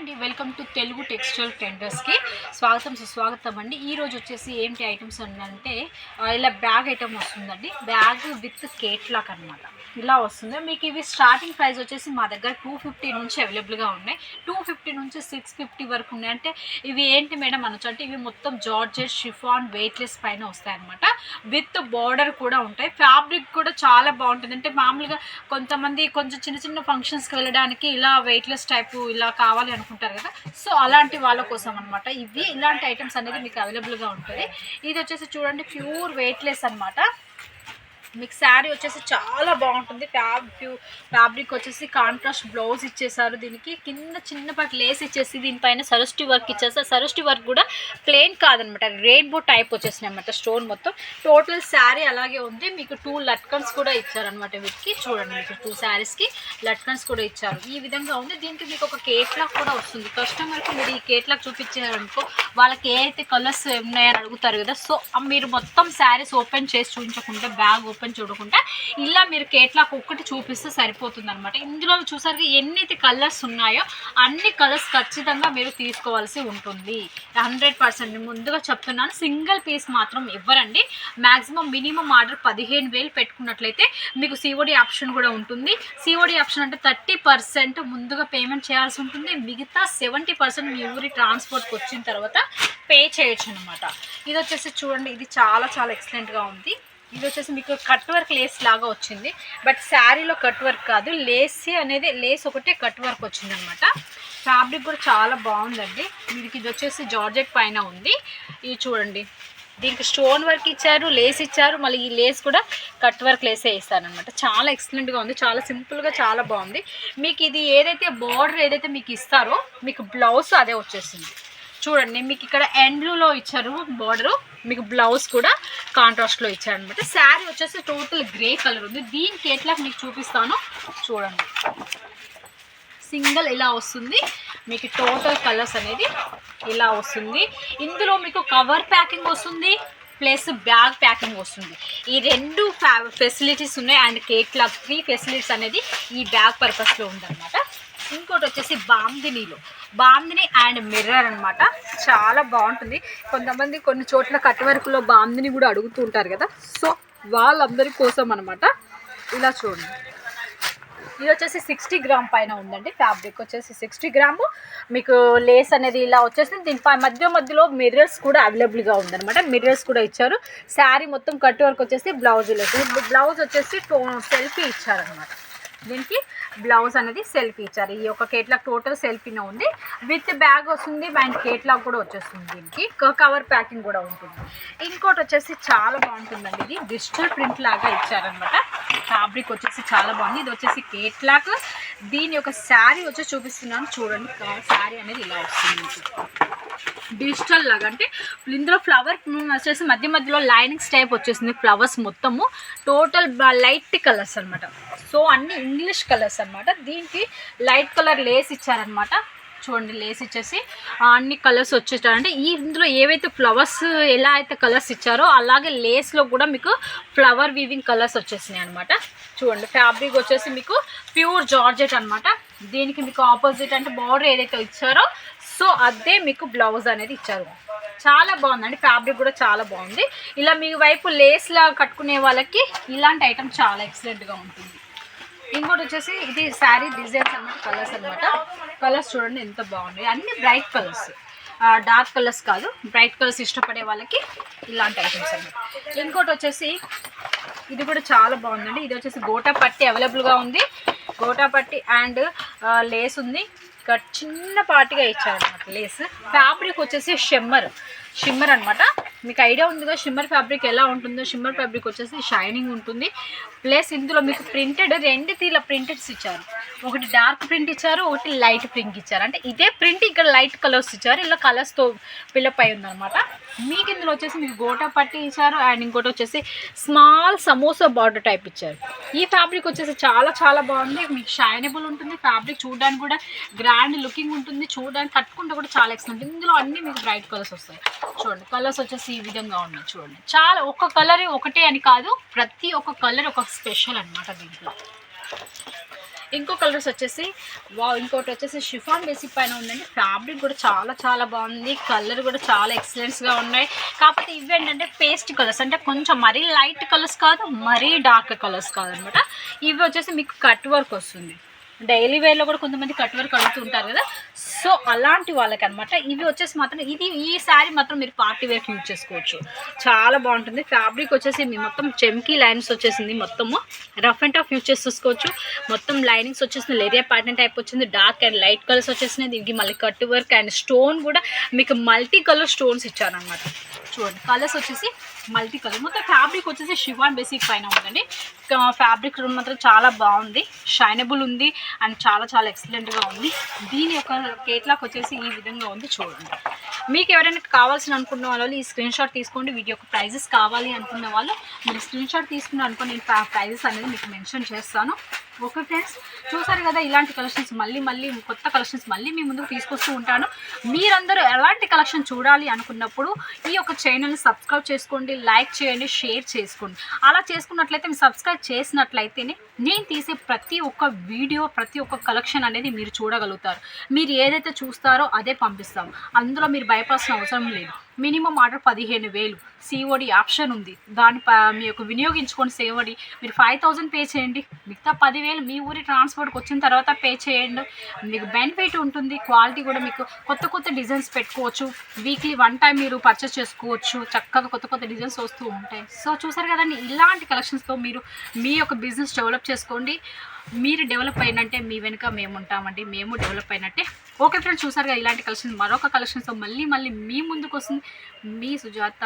అండి, welcome to Telugu textile ట్రెండర్స్కి స్వాగతం సుస్వాగతం అండి. ఈరోజు వచ్చేసి ఏంటి ఐటమ్స్ అంటే ఇలా బ్యాగ్ ఐటమ్ వస్తుందండి. బ్యాగ్ విత్ కేట్లాక్ అనమాట. ఇలా వస్తుంది మీకు. ఇవి స్టార్టింగ్ ప్రైస్ వచ్చేసి మా దగ్గర 250 నుంచి అవైలబుల్గా ఉన్నాయి. 250 నుంచి 650 వరకు ఉన్నాయి. అంటే ఇవి ఏంటి మేడం అనొచ్చు అంటే ఇవి మొత్తం జార్జెట్ షిఫాన్ వెయిట్లెస్ పైన వస్తాయన్నమాట. విత్ బార్డర్ కూడా ఉంటాయి. ఫ్యాబ్రిక్ కూడా చాలా బాగుంటుంది. అంటే మామూలుగా కొంతమంది కొంచెం చిన్న చిన్న ఫంక్షన్స్కి వెళ్ళడానికి ఇలా వెయిట్లెస్ టైపు ఇలా కావాలి అనుకుంటారు కదా, సో అలాంటి వాళ్ళ కోసం అనమాట. ఇవి ఇలాంటి ఐటమ్స్ అనేది మీకు అవైలబుల్గా ఉంటుంది. ఇది వచ్చేసి చూడండి ప్యూర్ వెయిట్లెస్ అనమాట. మీకు శారీ వచ్చేసి చాలా బాగుంటుంది. ఫ్యాబ్రిక్ వచ్చేసి కాంట్రాస్ట్ బ్లౌజ్ ఇచ్చేసారు. దీనికి కింద చిన్నపాటి లేస్ ఇచ్చేసి దీనిపైన సరస్టి వర్క్ ఇచ్చేసారు. సరస్టి వర్క్ కూడా ప్లెయిన్ కాదనమాట, రెయిన్బో టైప్ వచ్చేసినాయి అనమాట. స్టోన్ మొత్తం టోటల్ శారీ అలాగే ఉంది. మీకు 2 లట్కన్స్ కూడా ఇచ్చారనమాట. వీటికి చూడండి, మీకు 2 శారీస్కి లట్కన్స్ కూడా ఇచ్చారు. ఈ విధంగా ఉంది. దీనికి మీకు ఒక కేట్లాక్ కూడా వస్తుంది. కస్టమర్కి మీరు ఈ కేట్లాక్ చూపించారనుకో వాళ్ళకి ఏ అయితే కలర్స్ ఉన్నాయని అడుగుతారు కదా, సో మీరు మొత్తం శారీస్ ఓపెన్ చేసి చూపించకుండా బ్యాగ్ ఓపెన్ చూడకుండా ఇలా మీరు కేట్లాక్ ఒక్కటి చూపిస్తే సరిపోతుంది అనమాట. ఇందులో చూసారు ఎన్నైతే కలర్స్ ఉన్నాయో అన్ని కలర్స్ ఖచ్చితంగా మీరు తీసుకోవాల్సి ఉంటుంది. 100% ముందుగా చెప్తున్నాను. సింగిల్ పీస్ మాత్రం ఇవ్వరండి. మ్యాక్సిమం మినిమం ఆర్డర్ 15,000 పెట్టుకున్నట్లయితే మీకు సిఓడి ఆప్షన్ కూడా ఉంటుంది. సిఓడి ఆప్షన్ అంటే 30% ముందుగా పేమెంట్ చేయాల్సి ఉంటుంది. మిగతా 70% మీ ఊరి ట్రాన్స్పోర్ట్కి వచ్చిన తర్వాత పే చేయొచ్చు అనమాట. ఇది వచ్చేసి చూడండి, ఇది చాలా చాలా ఎక్సలెంట్గా ఉంది. ఇది వచ్చేసి మీకు కట్ వర్క్ లేస్ లాగా వచ్చింది. బట్ శారీలో కట్ వర్క్ కాదు, లేస్ ఒకటే కట్ వర్క్ వచ్చింది అనమాట. ఫ్యాబ్రిక్ కూడా చాలా బాగుందండి. మీకు ఇది వచ్చేసి జార్జెట్ పైన ఉంది. ఇది చూడండి, దీనికి స్టోన్ వర్క్ ఇచ్చారు, లేస్ ఇచ్చారు. మళ్ళీ ఈ లేస్ కూడా కట్ వర్క్ లేసే ఇస్తారనమాట. చాలా ఎక్సలెంట్గా ఉంది, చాలా సింపుల్గా చాలా బాగుంది. మీకు ఇది ఏదైతే బార్డర్ ఏదైతే మీకు ఇస్తారో మీకు బ్లౌజ్ అదే వచ్చేసింది. చూడండి, మీకు ఇక్కడ ఎండ్లో ఇచ్చారు బార్డరు, మీకు బ్లౌజ్ కూడా కాంట్రాస్ట్లో ఇచ్చారనమాట. శారీ వచ్చేసి టోటల్ గ్రే కలర్ ఉంది. దీనికి ఎట్లా మీకు చూపిస్తాను చూడండి. సింగిల్ ఇలా వస్తుంది. మీకు టోటల్ కలర్స్ అనేది ఇలా వస్తుంది. ఇందులో మీకు కవర్ ప్యాకింగ్ వస్తుంది ప్లస్ బ్యాగ్ ప్యాకింగ్ వస్తుంది. ఈ 2 ఫెసిలిటీస్ ఉన్నాయి. అండ్ కేట్లాక్ 3 ఫెసిలిటీస్ అనేది ఈ బ్యాగ్ పర్పస్లో ఉందన్నమాట. ఇంకోటి వచ్చేసి బాందిని అండ్ మిర్రర్ అనమాట. చాలా బాగుంటుంది. కొంతమంది కొన్ని చోట్ల కట్ వర్క్లో బాందిని కూడా అడుగుతూ ఉంటారు కదా, సో వాళ్ళందరి కోసం అనమాట. ఇలా చూడండి, ఇది వచ్చేసి 60 గ్రామ్ పైన ఉందండి. ఫ్యాబ్రిక్ వచ్చేసి 60 గ్రాము. మీకు లేస్ అనేది ఇలా వచ్చేసి దీనిపై మధ్యలో మిర్రర్స్ కూడా అవైలబుల్గా ఉందన్నమాట. మిర్రర్స్ కూడా ఇచ్చారు. శారీ మొత్తం కట్ వర్క్ వచ్చేసి బ్లౌజ్ లేదు. బ్లౌజ్ వచ్చేసి సెల్ఫీ ఇచ్చారనమాట. దీనికి బ్లౌజ్ అనేది సెల్ఫీ ఇచ్చారు. ఈ యొక్క కేట్లాక్ టోటల్ సెల్ఫీనే ఉంది. విత్ బ్యాగ్ వస్తుంది అండ్ కేట్లాక్ కూడా వచ్చేస్తుంది. దీనికి కవర్ ప్యాకింగ్ కూడా ఉంటుంది. ఇంకోటి వచ్చేసి చాలా బాగుంటుందండి. ఇది డిజిటల్ ప్రింట్ లాగా ఇచ్చారనమాట. ఫ్యాబ్రిక్ వచ్చేసి చాలా బాగుంది. ఇది వచ్చేసి కేట్లాక్. దీని యొక్క శారీ వచ్చి చూపిస్తున్నాను చూడండి. శారీ అనేది ఇలా వస్తుంది డిజిటల్ లాగా. అంటే ఇందులో ఫ్లవర్ వచ్చేసి మధ్యలో లైనింగ్స్ టైప్ వచ్చేసింది. ఫ్లవర్స్ మొత్తము టోటల్ లైట్ కలర్స్ అనమాట. సో అన్ని ఇంగ్లీష్ కలర్స్ అనమాట. దీనికి లైట్ కలర్ లేస్ ఇచ్చారనమాట. చూడండి, లేస్ ఇచ్చేసి అన్ని కలర్స్ వచ్చేసారంటే ఇందులో ఏవైతే ఫ్లవర్స్ ఎలా అయితే కలర్స్ ఇచ్చారో అలాగే లేస్లో కూడా మీకు ఫ్లవర్ వీవింగ్ కలర్స్ వచ్చేసినాయి అనమాట. చూడండి, ఫ్యాబ్రిక్ వచ్చేసి మీకు ప్యూర్ జార్జెట్ అనమాట. దీనికి మీకు ఆపోజిట్ అంటే బార్డర్ ఏదైతే ఇచ్చారో సో అదే మీకు బ్లౌజ్ అనేది ఇచ్చారు. చాలా బాగుందండి. ఫ్యాబ్రిక్ కూడా చాలా బాగుంది. ఇలా మీ వైపు లేస్లా కట్టుకునే వాళ్ళకి ఇలాంటి ఐటమ్ చాలా ఎక్సలెంట్గా ఉంటుంది. ఇంకోటి వచ్చేసి ఇది శారీ డిజైన్స్ అన్నమాట. కలర్స్ అనమాట. కలర్స్ చూడండి ఎంత బాగున్నాయి. అన్ని బ్రైట్ కలర్స్, డార్క్ కలర్స్ కాదు. బ్రైట్ కలర్స్ ఇష్టపడే వాళ్ళకి ఇలాంటి ఐటమ్స్ అన్నమాట. ఇంకోటి వచ్చేసి ఇది కూడా చాలా బాగుందండి. ఇది వచ్చేసి గోటా పట్టి అవైలబుల్గా ఉంది. గోటా పట్టి అండ్ లేస్ ఉంది. చిన్నపాటిగా ఇచ్చారనమాట లేస్. ఫ్యాబ్రిక్ వచ్చేసి షిమ్మర్ అనమాట. మీకు ఐడియా ఉందిగా షిమ్మర్ ఫ్యాబ్రిక్ ఎలా ఉంటుందో. షిమ్మర్ ఫ్యాబ్రిక్ వచ్చేసి షైనింగ్ ఉంటుంది. ప్లస్ ఇందులో మీకు ప్రింటెడ్ 2 తీల ప్రింటెడ్స్ ఇచ్చారు. ఒకటి డార్క్ ప్రింట్ ఇచ్చారు, ఒకటి లైట్ ప్రింట్ ఇచ్చారు. అంటే ఇదే ప్రింట్ ఇక్కడ లైట్ కలర్స్ ఇచ్చారు. ఇలా కలర్స్తో పిల్లప్ అయి ఉందన్నమాట. మీకు ఇందులో వచ్చేసి మీకు గోటా పట్టి ఇచ్చారు అండ్ ఇంకోటి వచ్చేసి స్మాల్ సమోసా బార్డర్ టైప్ ఇచ్చారు. ఈ ఫ్యాబ్రిక్ వచ్చేసి చాలా చాలా బాగుంది. మీకు షైనబుల్ ఉంటుంది. ఫ్యాబ్రిక్ చూడడానికి కూడా గ్రాండ్ లుకింగ్ ఉంటుంది. చూడడానికి కట్టుకుంటే కూడా చాలా ఎక్సలెంట్. ఇందులో అన్నీ మీకు బ్రైట్ కలర్స్ వస్తాయి. చూడండి, కలర్స్ వచ్చేసి ఈ విధంగా ఉన్నాయి. చూడండి, చాలా ఒక్క కలర్ ఒకటే అని కాదు, ప్రతి ఒక్క కలర్ ఒక స్పెషల్ అనమాట. దీంట్లో ఇంకో కలర్స్ వచ్చేసి ఇంకోటి వచ్చేసి షిఫాన్ బేసిక్ పైన ఉందండి. ఫ్యాబ్రిక్ కూడా చాలా చాలా బాగుంది, కలర్ కూడా చాలా ఎక్సలెంట్స్గా ఉన్నాయి. కాకపోతే ఇవి ఏంటంటే పేస్ట్ కలర్స్, అంటే కొంచెం మరీ లైట్ కలర్స్ కాదు, మరీ డార్క్ కలర్స్ కాదనమాట. ఇవి వచ్చేసి మీకు కట్ వర్క్ వస్తుంది. డైలీ వేర్లో కూడా కొంతమంది కట్ వర్క్ అడుగుతుంటారు కదా, సో అలాంటి వాళ్ళకి అనమాట. ఇవి వచ్చేసి మాత్రం ఈ శారీ మాత్రం మీరు పార్టీ వేర్కి యూజ్ చేసుకోవచ్చు, చాలా బాగుంటుంది. ఫ్యాబ్రిక్ వచ్చేసి మీ మొత్తం చెమ్కీ లైన్స్ వచ్చేసింది, మొత్తము రఫ్ అండ్ టఫ్ యూజ్ చేసుకోవచ్చు. మొత్తం లైనింగ్స్ వచ్చేసింది, లేరియా ప్యాటర్న్ టైప్ వచ్చింది, డార్క్ అండ్ లైట్ కలర్స్ వచ్చేసినాయి. దీనికి మళ్ళీ కట్ వర్క్ అండ్ స్టోన్ కూడా మీకు మల్టీ కలర్ స్టోన్స్ ఇచ్చారనమాట. చూడండి కలర్స్ వచ్చేసి మల్టీ కలర్. మొత్తం ఫ్యాబ్రిక్ వచ్చేసి షిఫాన్ బేసిక్ పైన ఉందండి. ఫ్యాబ్రిక్ మాత్రం చాలా బాగుంది, షైనబుల్ ఉంది అండ్ చాలా చాలా ఎక్సలెంట్గా ఉంది. దీని యొక్క కేట్లాక్ వచ్చేసి ఈ విధంగా ఉంది చూడండి. మీకు ఎవరైనా కావాల్సిన అనుకున్న వాళ్ళు ఈ స్క్రీన్ షాట్ తీసుకోండి. వీటి యొక్క ప్రైజెస్ కావాలి అనుకున్న వాళ్ళు మీరు స్క్రీన్ షాట్ తీసుకుని అనుకుని నేను ప్రైజెస్ అనేది మీకు మెన్షన్ చేస్తాను. ఓకే ఫ్రెండ్స్, చూసారు కదా ఇలాంటి కలెక్షన్స్ మళ్ళీ కొత్త కలెక్షన్స్ మళ్ళీ మీ ముందుకు తీసుకొస్తూ ఉంటాను. మీరందరూ ఎలాంటి కలెక్షన్ చూడాలి అనుకున్నప్పుడు ఈ యొక్క ఛానల్ని సబ్స్క్రైబ్ చేసుకోండి, లైక్ చేయండి, షేర్ చేసుకోండి. అలా చేసుకున్నట్లయితే మీరు సబ్స్క్రైబ్ చేసినట్లయితేనే నేను తీసే ప్రతి ఒక్క వీడియో, ప్రతి ఒక్క కలెక్షన్ అనేది మీరు చూడగలుగుతారు. మీరు ఏదైతే చూస్తారో అదే పంపిస్తాం, అందులో మీరు భయపడాల్సిన అవసరం లేదు. మినిమం ఆర్డర్ 15,000 COD ఆప్షన్ ఉంది, దాన్ని మీ యొక్క వినియోగించుకొని COD మీరు 5,000 పే చేయండి, మిగతా 10,000 మీ ఊరి ట్రాన్స్పోర్ట్కి వచ్చిన తర్వాత పే చేయండి. మీకు బెనిఫిట్ ఉంటుంది, క్వాలిటీ కూడా మీకు కొత్త డిజైన్స్ పెట్టుకోవచ్చు. వీక్లీ 1 టైం మీరు పర్చేస్ చేసుకోవచ్చు, చక్కగా కొత్త డిజైన్స్ వస్తూ ఉంటాయి. సో చూసారు కదండి, ఇలాంటి కలెక్షన్స్తో మీరు మీ యొక్క బిజినెస్ డెవలప్ చేసుకోండి. మీరు డెవలప్ అయినట్టే మీ వెనుక మేము ఉంటామండి, మేము డెవలప్ అయినట్టే. ఓకే ఫ్రెండ్స్, చూసారుగా ఇలాంటి కలెక్షన్స్ మరొక కలెక్షన్స్తో మళ్ళీ మీ ముందుకు వస్తుంది మీ సుజాత,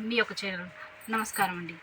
మీ యొక్క ఛానల్. నమస్కారం అండి.